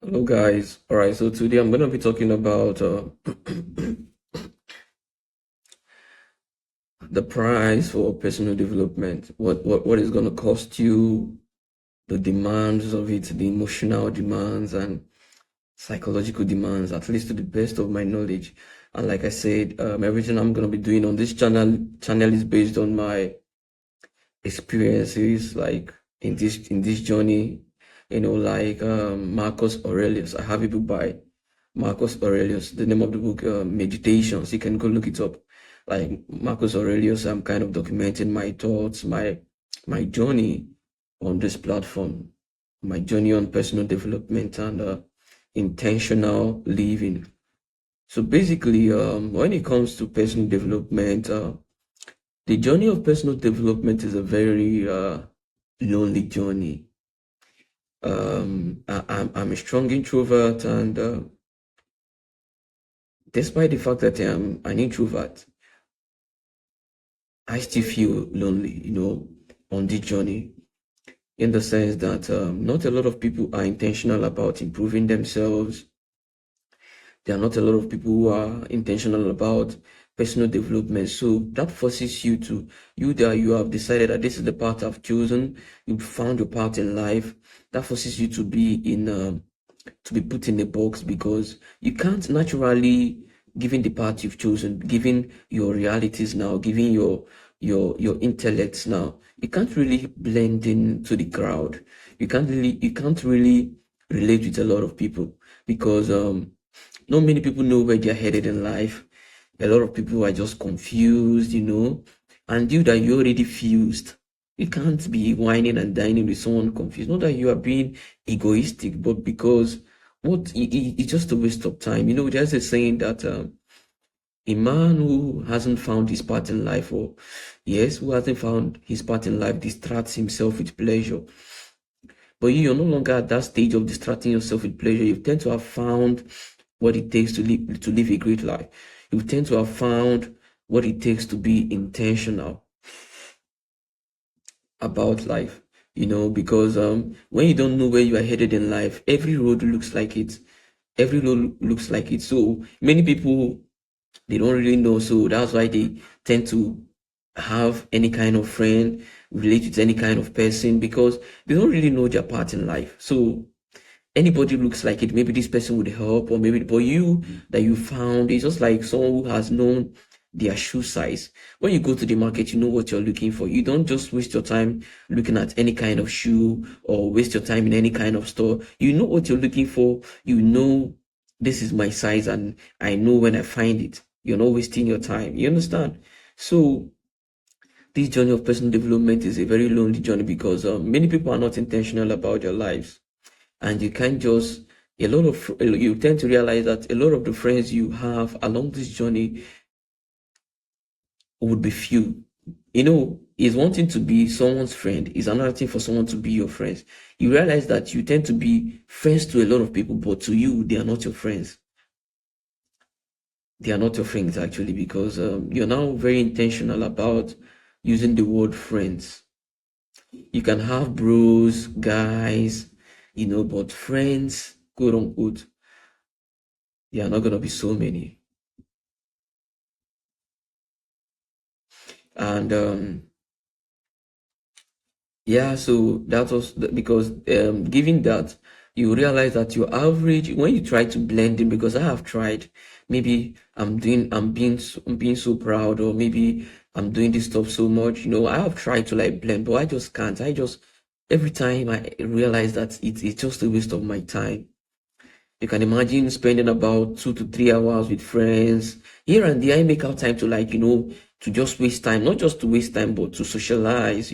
Hello guys. All right, so today I'm going to be talking about the price for personal development. What is going to cost you, the demands of it, the emotional demands and psychological demands, at least to the best of my knowledge. And like I said, everything I'm going to be doing on this channel is based on my experiences, like in this journey. Like Marcus Aurelius. I have a book by Marcus Aurelius. The name of the book, Meditations. You can go look it up. Like Marcus Aurelius, I'm kind of documenting my thoughts, my journey on this platform, my journey on personal development and intentional living. So basically, when it comes to personal development, the journey of personal development is a very lonely journey. I'm a strong introvert, and despite the fact that I'm an introvert, I still feel lonely, on this journey, in the sense that not a lot of people are intentional about improving themselves. There are not a lot of people who are intentional about personal development. So that forces you have decided that this is the path I've chosen. You've found your path in life. That forces you to be put in a box because you can't naturally, given the path you've chosen, given your realities now, given your intellects now, you can't really blend in to the crowd. You can't really relate with a lot of people because not many people know where they're headed in life. A lot of people are just confused, and you that you're already fused. You can't be whining and dining with someone confused. Not that you are being egoistic, but because it's just a waste of time. There's a saying that a man who hasn't found his part in life, or yes, who hasn't found his part in life, distracts himself with pleasure. But you're no longer at that stage of distracting yourself with pleasure. You tend to have found what it takes to live a great life. You tend to have found what it takes to be intentional about life. Because when you don't know where you are headed in life, every road looks like it. Every road looks like it. So many people, they don't really know. So that's why they tend to have any kind of friend, relate with any kind of person, because they don't really know their part in life. So anybody looks like it, maybe this person would help, or maybe, but you that you found is just like someone who has known their shoe size. When you go to the market, you know what you're looking for. You don't just waste your time looking at any kind of shoe or waste your time in any kind of store. You know what you're looking for. You know, this is my size, and I know when I find it. You're not wasting your time. You understand? So this journey of personal development is a very lonely journey because many people are not intentional about their lives, and you can't just, you tend to realize that a lot of the friends you have along this journey would be few. Is wanting to be someone's friend is another thing for someone to be your friends. You realize that you tend to be friends to a lot of people, but to you they are not your friends. They are not your friends actually, because you're now very intentional about using the word friends. You can have bros, guys, but friends, quote unquote, they are not going to be so many. And yeah, so that was because given that, you realize that your average, when you try to blend in, because I have tried, maybe I'm being so proud, or maybe I'm doing this stuff so much, I have tried to like blend, but I just can't. Every time I realize that it's just a waste of my time. You can imagine spending about 2 to 3 hours with friends. Here and there, I make out time to, like, to just waste time, not just to waste time, but to socialize.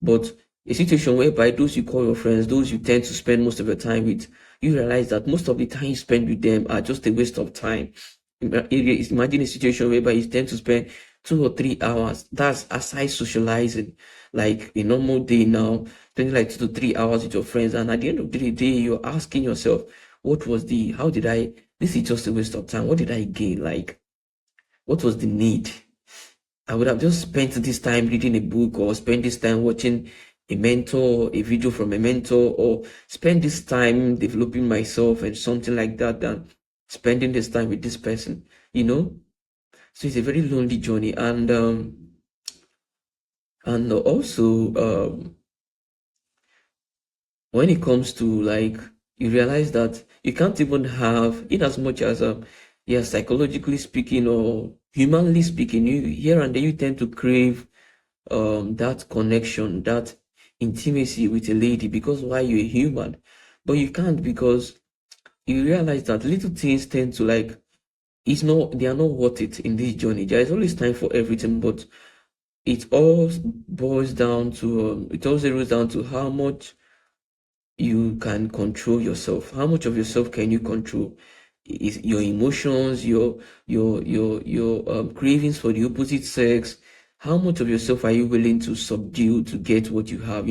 But a situation whereby those you call your friends, those you tend to spend most of your time with, you realize that most of the time you spend with them are just a waste of time. Imagine a situation whereby you tend to spend 2 or 3 hours. That's aside socializing, like a normal day now, spending like 2 to 3 hours with your friends, and at the end of the day, you're asking yourself, how did I? This is just a waste of time. What did I gain? Like, what was the need? I would have just spent this time reading a book, or spent this time watching a mentor, a video from a mentor, or spend this time developing myself and something like that than spending this time with this person, you know. So it's a very lonely journey, and also when it comes to like, you realize that you can't even have, in as much as yeah, psychologically speaking or humanly speaking, you here and there you tend to crave that connection, that intimacy with a lady, because why, you're a human. But you can't, because you realize that little things tend to like, they are not worth it in this journey. There is always time for everything, but it all boils down to it all zeroes down to how much you can control yourself. How much of yourself can you control? Is your emotions, your cravings for the opposite sex? How much of yourself are you willing to subdue to get what you have?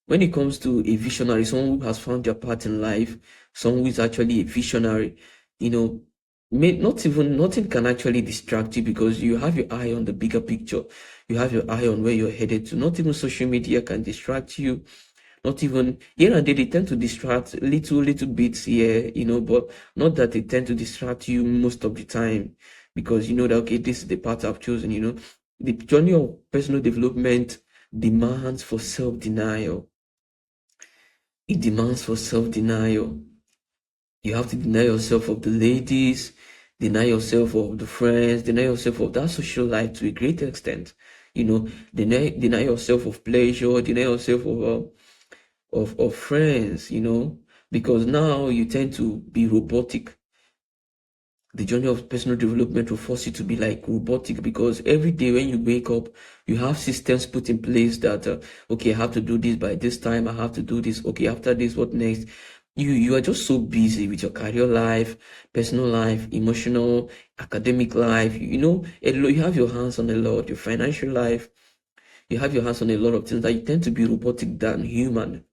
When it comes to a visionary, someone who has found their path in life, someone who is actually a visionary, you know, not even nothing can actually distract you, because you have your eye on the bigger picture. You have your eye on where you're headed to. Not even social media can distract you. Not even here and there, they tend to distract little bits here, but not that they tend to distract you most of the time, because you know that, okay, this is the path I've chosen. The journey of personal development demands for self-denial. It demands for self-denial. You have to deny yourself of the ladies, deny yourself of the friends, deny yourself of that social life to a great extent. Deny yourself of pleasure, deny yourself of friends, because now you tend to be robotic. The journey of personal development will force you to be like robotic, because every day when you wake up, you have systems put in place that, okay, I have to do this by this time, I have to do this, okay, after this, what next? You are just so busy with your career life, personal life, emotional, academic life. You have your hands on a lot, your financial life, you have your hands on a lot of things, that you tend to be robotic than human.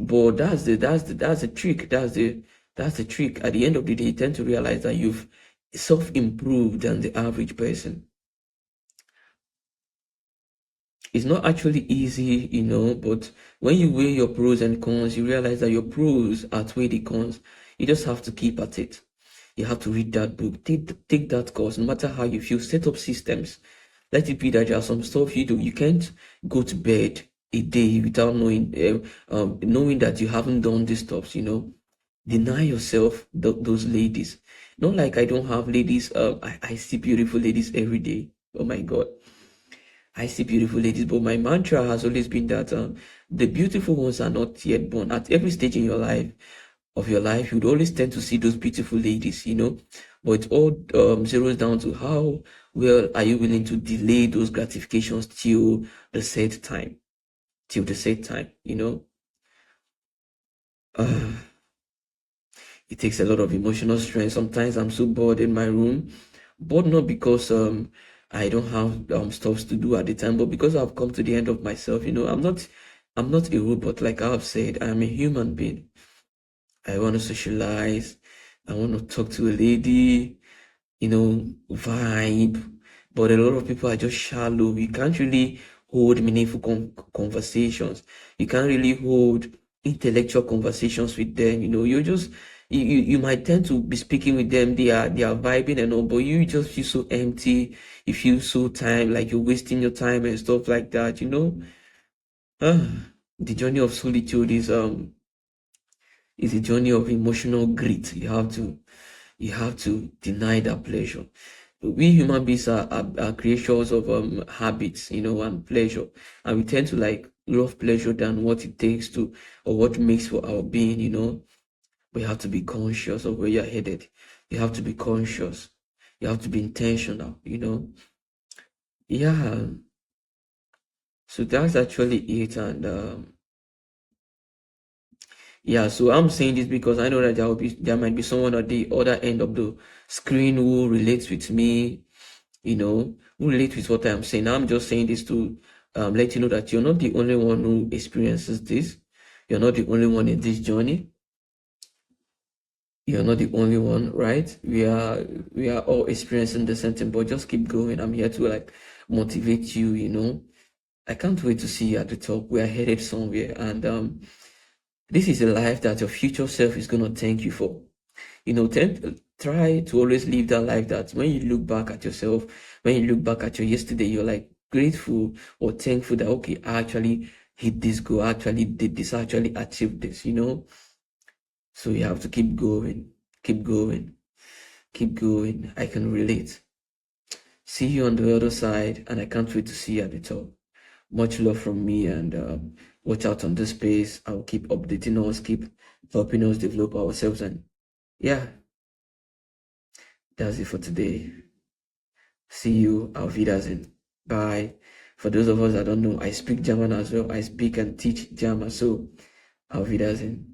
But that's the trick. That's the trick. At the end of the day, you tend to realize that you've self-improved than the average person. It's not actually easy, but when you weigh your pros and cons, you realize that your pros outweigh the cons. You just have to keep at it. You have to read that book, take that course, no matter how you feel, set up systems. Let it be that there are some stuff you do. You can't go to bed a day without knowing that you haven't done these stuff. Deny yourself those ladies. Not like I don't have ladies. I see beautiful ladies every day. Oh my God. I see beautiful ladies, but my mantra has always been that the beautiful ones are not yet born. At every stage in your life, you'd always tend to see those beautiful ladies. But it all zeroes down to how well are you willing to delay those gratifications till the set time, till the set time. Uh, it takes a lot of emotional strength. Sometimes I'm so bored in my room, bored not because I don't have stuff to do at the time, but because I've come to the end of myself. I'm not a robot, like I've said. I'm a human being. I want to socialize. I want to talk to a lady, vibe. But a lot of people are just shallow. You can't really hold meaningful conversations. You can't really hold intellectual conversations with them. You're just you might tend to be speaking with them. They are vibing and all, but you just feel so empty. You feel so time like you're wasting your time and stuff like that. Ah, the journey of solitude is a journey of emotional grit. You have to deny that pleasure. We human beings are creatures of habits, and pleasure, and we tend to like love pleasure than what it takes to, or what makes for our being. We have to be conscious of where you're headed. You have to be conscious. You have to be intentional. Yeah. So that's actually it, and yeah. So I'm saying this because I know that there might be someone at the other end of the screen who relates with me, who relate with what I'm saying. I'm just saying this to let you know that you're not the only one who experiences this. You're not the only one in this journey. You're not the only one, right? We are all experiencing the same thing, but just keep going. I'm here to like motivate you. I can't wait to see you at the top. We are headed somewhere, and this is a life that your future self is gonna thank you for. Try to always live that life that when you look back at yourself, when you look back at your yesterday, you're like grateful or thankful that, okay, I actually hit this goal, I actually did this, I actually achieved this. So you have to keep going, keep going, keep going. I can relate. See you on the other side, and I can't wait to see you at the top. Much love from me, and watch out on this space. I'll keep updating us, keep helping us develop ourselves, and yeah, that's it for today. See you. Auf Wiedersehen. Bye. For those of us that don't know, I speak German as well. I speak and teach German. So, auf Wiedersehen.